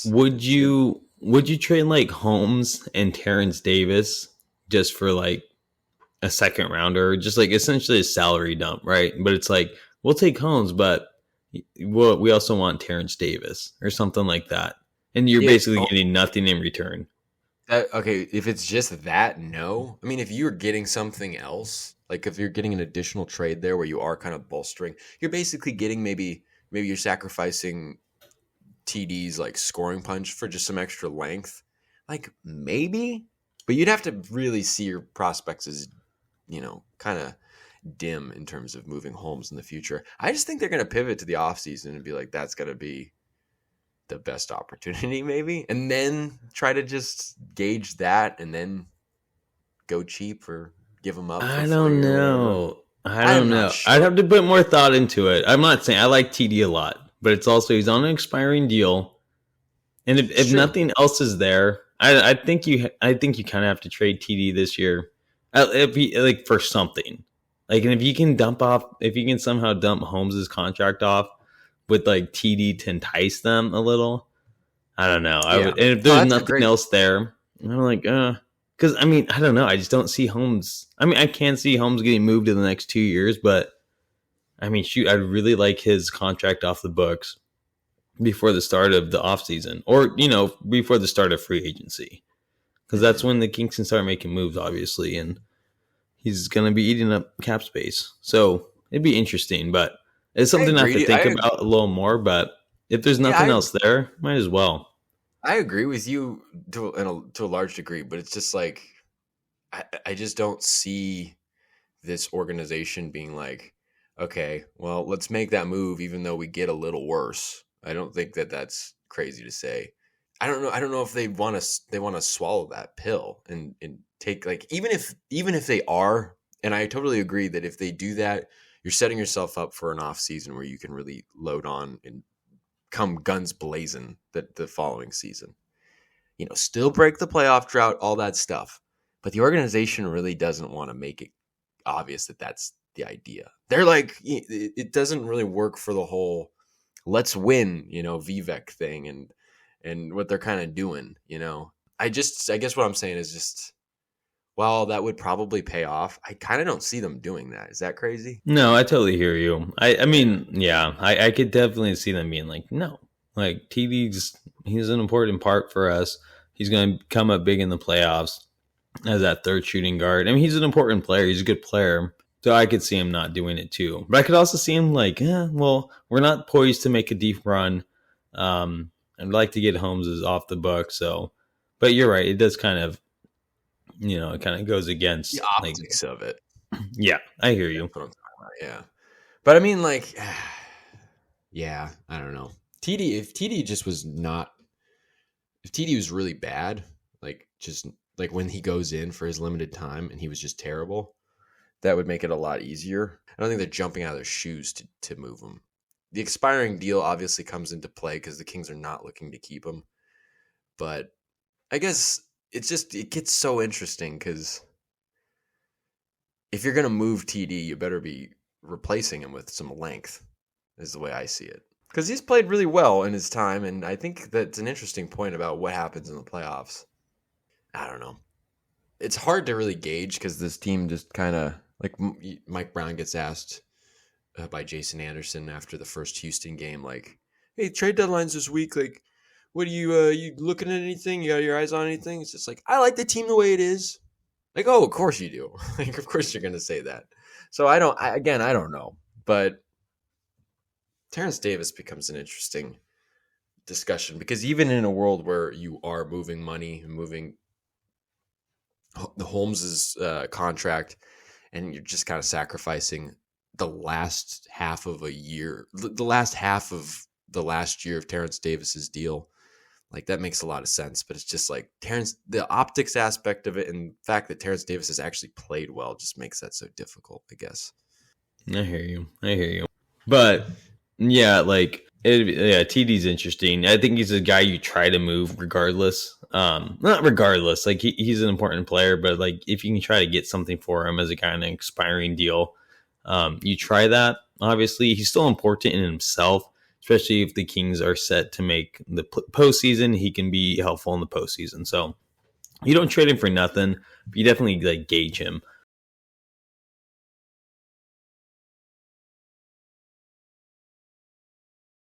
would you trade like Holmes and Terrence Davis just for like a second rounder, just like essentially a salary dump, right? But it's like we'll take Holmes, but we also want Terrence Davis or something like that, and you're Yeah. basically getting nothing in return. Okay, if it's just that, no. I mean, if you're getting something else, like if you're getting an additional trade there where you are kind of bolstering, you're basically getting maybe you're sacrificing TD's like scoring punch for just some extra length. Like maybe, but you'd have to really see your prospects as, kind of dim in terms of moving Holmes in the future. I just think they're going to pivot to the offseason and be like, that's going to be the best opportunity, maybe, and then try to just gauge that and then go cheap or give them up for I don't free or whatever. know. I I'm don't not know. I'd sure. have to put more thought into it. I'm not saying I like TD a lot, but it's also he's on an expiring deal, and if, It's if true. nothing else is there, I think you kind of have to trade TD this year, if he, like for something. Like, and if you can somehow dump Holmes's contract off with like TD to entice them a little, I don't know. I Yeah. would, and if No, there's that's a nothing great. else there, I'm like, because I mean, I don't know. I just don't see Holmes. I mean, I can see Holmes getting moved in the next 2 years, but I mean, shoot, I'd really like his contract off the books before the start of the offseason, or before the start of free agency, because that's Mhm. when the Kings can start making moves, obviously, and he's going to be eating up cap space. So it'd be interesting, but it's I something I have to agree. think about a little more. But if there's Yeah, nothing else there, might as well. I agree with you to a large degree, but it's just like I just don't see this organization being like, okay, well, let's make that move, even though we get a little worse. I don't think that that's crazy to say. I don't know. I don't know if they want to swallow that pill and take like even if they are, and I totally agree that if they do that, you're setting yourself up for an off season where you can really load on and come guns blazing the following season. Still break the playoff drought, all that stuff. But the organization really doesn't want to make it obvious that that's the idea. They're like, it doesn't really work for the whole let's win, Vivek thing and what they're kind of doing. I guess what I'm saying is just, well, that would probably pay off. I kind of don't see them doing that. Is that crazy? No, I totally hear you. I Yeah. mean, yeah, I could definitely see them being like, no, like he's an important part for us. He's going to come up big in the playoffs as that third shooting guard. I mean, he's an important player. He's a good player. So I could see him not doing it too. But I could also see him like, well, we're not poised to make a deep run. I'd like to get Holmes off the book. So, but you're right. It does kind of, it kind of goes The against like, optics of it. yeah, I hear you. That's what I'm talking about. Yeah. But I mean, like, yeah, I don't know. If TD just was not, if TD was really bad, like just like when he goes in for his limited time and he was just terrible, that would make it a lot easier. I don't think they're jumping out of their shoes to move him. The expiring deal obviously comes into play because the Kings are not looking to keep him. But I guess it gets so interesting because if you're going to move TD, you better be replacing him with some length, is the way I see it. Because he's played really well in his time, and I think that's an interesting point about what happens in the playoffs. I don't know. It's hard to really gauge because this team just kind of like Mike Brown gets asked by Jason Anderson after the first Houston game, like, "Hey, trade deadlines this week. Like, what are you looking at anything? You got your eyes on anything?" It's just like, I like the team the way it is. Like, oh, of course you do. Like, of course you're gonna say that. So again, I don't know, but Terrence Davis becomes an interesting discussion because even in a world where you are moving money and moving the Holmes's contract, and you're just kind of sacrificing the last half of a year, the last half of the last year of Terrence Davis's deal. Like that makes a lot of sense, but it's just like the optics aspect of it, and the fact that Terrence Davis has actually played well just makes that so difficult, I guess. I hear you. I hear you. But yeah, yeah, TD's interesting. I think he's a guy you try to move regardless. Not regardless. Like he's an important player, but like if you can try to get something for him as a kind of expiring deal, you try that. Obviously, he's still important in himself. especially if the Kings are set to make the postseason. He can be helpful in the postseason. So you don't trade him for nothing. But you definitely like gauge him.